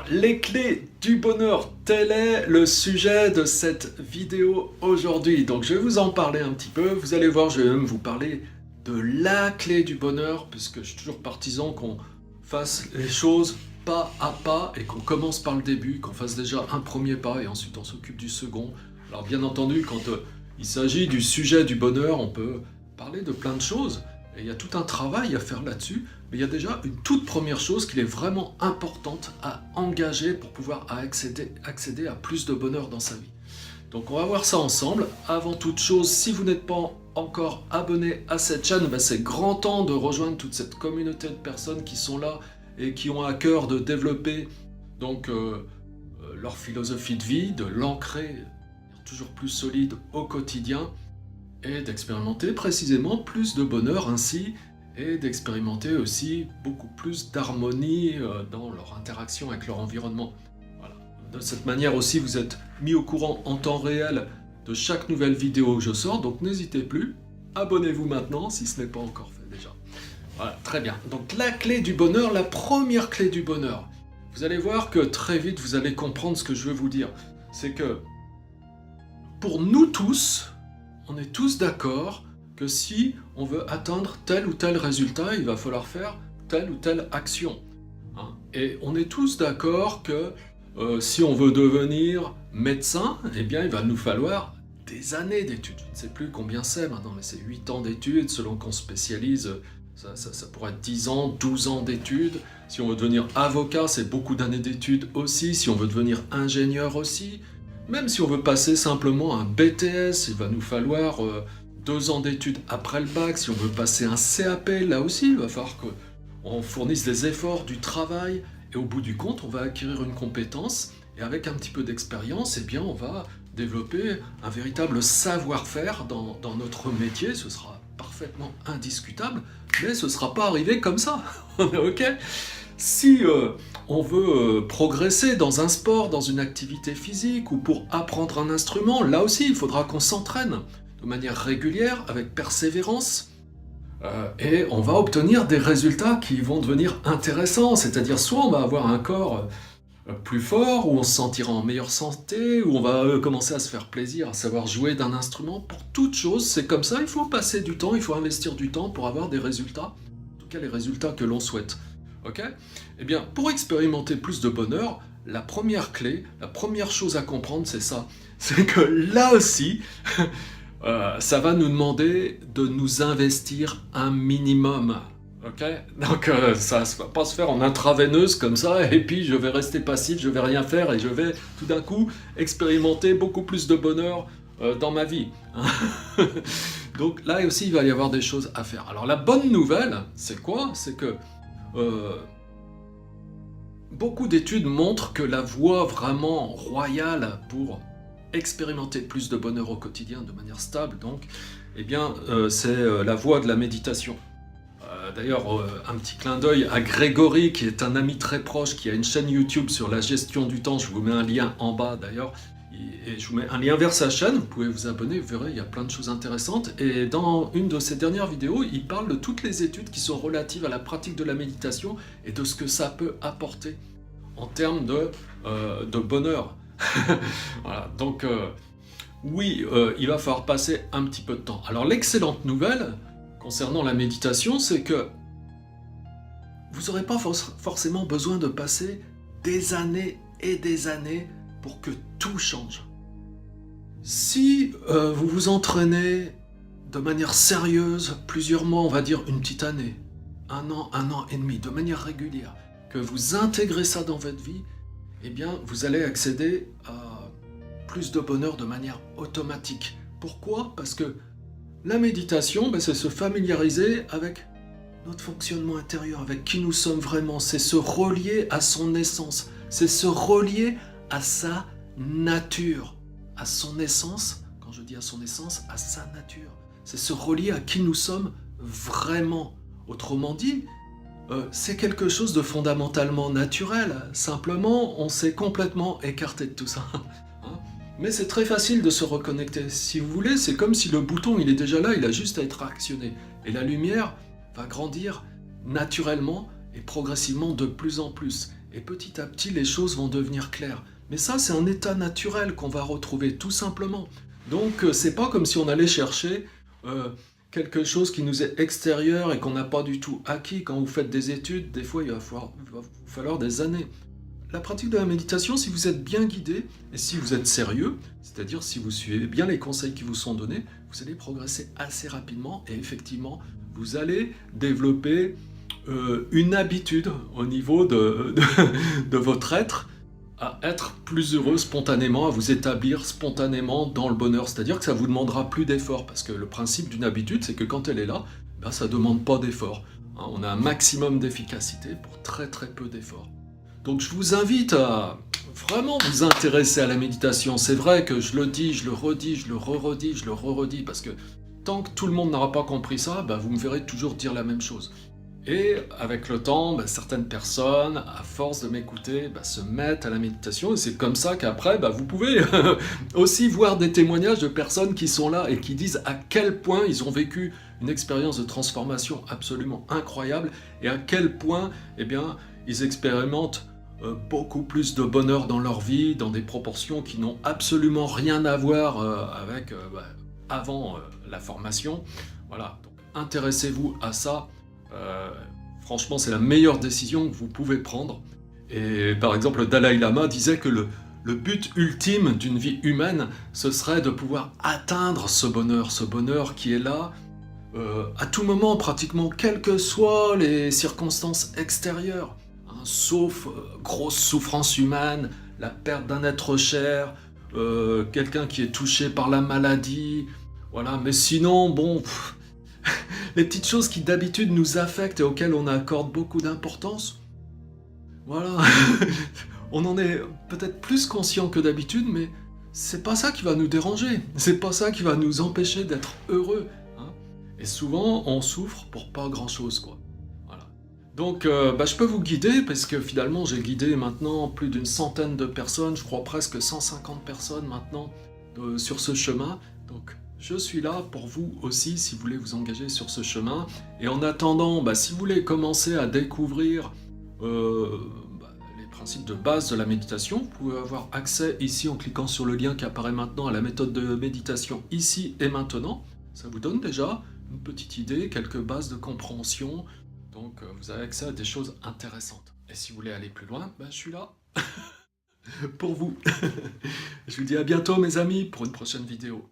Alors, les clés du bonheur, tel est le sujet de cette vidéo aujourd'hui. Donc, je vais vous en parler un petit peu. Vous allez voir, je vais même vous parler de la clé du bonheur, puisque je suis toujours partisan qu'on fasse les choses pas à pas et qu'on commence par le début, qu'on fasse déjà un premier pas et ensuite on s'occupe du second. Alors, bien entendu, quand il s'agit du sujet du bonheur, on peut parler de plein de choses. Et il y a tout un travail à faire là-dessus, mais il y a déjà une toute première chose qu'il est vraiment importante à engager pour pouvoir accéder à plus de bonheur dans sa vie. Donc on va voir ça ensemble. Avant toute chose, si vous n'êtes pas encore abonné à cette chaîne, c'est grand temps de rejoindre toute cette communauté de personnes qui sont là et qui ont à cœur de développer donc, leur philosophie de vie, de l'ancrer toujours plus solide au quotidien, et d'expérimenter précisément plus de bonheur ainsi, et d'expérimenter aussi beaucoup plus d'harmonie dans leur interaction avec leur environnement. Voilà. De cette manière aussi, vous êtes mis au courant en temps réel de chaque nouvelle vidéo que je sors, donc n'hésitez plus, abonnez-vous maintenant si ce n'est pas encore fait déjà. Voilà, très bien. Donc la clé du bonheur, la première clé du bonheur. Vous allez voir que très vite vous allez comprendre ce que je veux vous dire. C'est que pour nous tous, on est tous d'accord que si on veut atteindre tel ou tel résultat, il va falloir faire telle ou telle action. Et on est tous d'accord que si on veut devenir médecin, eh bien il va nous falloir des années d'études. Je ne sais plus combien c'est maintenant, mais c'est 8 ans d'études, selon qu'on spécialise, ça pourrait être 10 ans, 12 ans d'études. Si on veut devenir avocat, c'est beaucoup d'années d'études aussi. Si on veut devenir ingénieur aussi. Même si on veut passer simplement un BTS, il va nous falloir 2 ans d'études après le bac. Si on veut passer un CAP, là aussi, il va falloir qu'on fournisse des efforts, du travail. Et au bout du compte, on va acquérir une compétence. Et avec un petit peu d'expérience, eh bien, on va développer un véritable savoir-faire dans notre métier. Ce sera parfaitement indiscutable, mais ce ne sera pas arrivé comme ça. Ok ? Si on veut progresser dans un sport, dans une activité physique ou pour apprendre un instrument, là aussi il faudra qu'on s'entraîne de manière régulière, avec persévérance, et on va obtenir des résultats qui vont devenir intéressants, c'est-à-dire soit on va avoir un corps plus fort, où on se sentira en meilleure santé, où on va commencer à se faire plaisir, à savoir jouer d'un instrument. Pour toute chose, c'est comme ça, il faut passer du temps, il faut investir du temps pour avoir des résultats, en tout cas les résultats que l'on souhaite. Ok ? Eh bien, pour expérimenter plus de bonheur, la première clé, la première chose à comprendre, c'est ça. C'est que là aussi, ça va nous demander de nous investir un minimum. Ok ? Donc, ça ne va pas se faire en intraveineuse comme ça, et puis je vais rester passif, je vais rien faire, et je vais tout d'un coup expérimenter beaucoup plus de bonheur dans ma vie. Donc là aussi, il va y avoir des choses à faire. Alors la bonne nouvelle, c'est quoi ? C'est que beaucoup d'études montrent que la voie vraiment royale pour expérimenter plus de bonheur au quotidien de manière stable, donc, eh bien, c'est la voie de la méditation. D'ailleurs, un petit clin d'œil à Grégory, qui est un ami très proche, qui a une chaîne YouTube sur la gestion du temps. Je vous mets un lien en bas d'ailleurs. Et je vous mets un lien vers sa chaîne, vous pouvez vous abonner, vous verrez, il y a plein de choses intéressantes. Et dans une de ses dernières vidéos, il parle de toutes les études qui sont relatives à la pratique de la méditation et de ce que ça peut apporter en termes de bonheur. Voilà, donc oui, il va falloir passer un petit peu de temps. Alors l'excellente nouvelle concernant la méditation, c'est que vous n'aurez pas forcément besoin de passer des années et des années pour que tout change. Si vous vous entraînez de manière sérieuse, plusieurs mois, on va dire une petite année, un an et demi, de manière régulière, que vous intégrez ça dans votre vie, eh bien, vous allez accéder à plus de bonheur de manière automatique. Pourquoi ? Parce que la méditation, c'est se familiariser avec notre fonctionnement intérieur, avec qui nous sommes vraiment, c'est se relier à son essence, c'est se relier à sa nature, à son essence. Quand je dis à son essence, à sa nature, c'est se relier à qui nous sommes vraiment. Autrement dit, c'est quelque chose de fondamentalement naturel. Simplement, on s'est complètement écarté de tout ça. Mais c'est très facile de se reconnecter. Si vous voulez, c'est comme si le bouton, il est déjà là, il a juste à être actionné. Et la lumière va grandir naturellement et progressivement de plus en plus. et petit à petit les choses vont devenir claires. Mais ça, c'est un état naturel qu'on va retrouver tout simplement. Donc c'est pas comme si on allait chercher quelque chose qui nous est extérieur et qu'on n'a pas du tout acquis. Quand vous faites des études, des fois il va vous falloir des années. La pratique de la méditation, si vous êtes bien guidé et si vous êtes sérieux, c'est-à-dire si vous suivez bien les conseils qui vous sont donnés, vous allez progresser assez rapidement et effectivement, vous allez développer une habitude au niveau de votre être à être plus heureux spontanément, à vous établir spontanément dans le bonheur. C'est-à-dire que ça ne vous demandera plus d'effort parce que le principe d'une habitude, c'est que quand elle est là, ben, ça ne demande pas d'effort. Hein, on a un maximum d'efficacité pour très très peu d'efforts. Donc je vous invite à vraiment vous intéresser à la méditation. C'est vrai que je le dis, je le redis, je le re-redis, je le re-redis, parce que tant que tout le monde n'aura pas compris ça, bah, vous me verrez toujours dire la même chose. Et avec le temps, bah, certaines personnes, à force de m'écouter, bah, se mettent à la méditation, et c'est comme ça qu'après, bah, vous pouvez aussi voir des témoignages de personnes qui sont là et qui disent à quel point ils ont vécu une expérience de transformation absolument incroyable, et à quel point, eh bien, ils expérimentent beaucoup plus de bonheur dans leur vie, dans des proportions qui n'ont absolument rien à voir avec avant la formation. Voilà, donc intéressez-vous à ça. Franchement, c'est la meilleure décision que vous pouvez prendre. Et par exemple, le Dalai Lama disait que le but ultime d'une vie humaine, ce serait de pouvoir atteindre ce bonheur qui est là, à tout moment pratiquement, quelles que soient les circonstances extérieures. Sauf grosse souffrance humaine, la perte d'un être cher, quelqu'un qui est touché par la maladie, voilà. Mais sinon, bon, les petites choses qui d'habitude nous affectent et auxquelles on accorde beaucoup d'importance, voilà. On en est peut-être plus conscient que d'habitude, mais c'est pas ça qui va nous déranger, c'est pas ça qui va nous empêcher d'être heureux. Hein. Et souvent, on souffre pour pas grand-chose, quoi. Donc je peux vous guider parce que finalement j'ai guidé maintenant plus d'une centaine de personnes, je crois presque 150 personnes maintenant sur ce chemin. Donc je suis là pour vous aussi si vous voulez vous engager sur ce chemin. Et en attendant, si vous voulez commencer à découvrir les principes de base de la méditation, vous pouvez avoir accès ici en cliquant sur le lien qui apparaît maintenant à la méthode de méditation ici et maintenant. Ça vous donne déjà une petite idée, quelques bases de compréhension. Donc vous avez accès à des choses intéressantes. Et si vous voulez aller plus loin, je suis là pour vous. Je vous dis à bientôt mes amis pour une prochaine vidéo.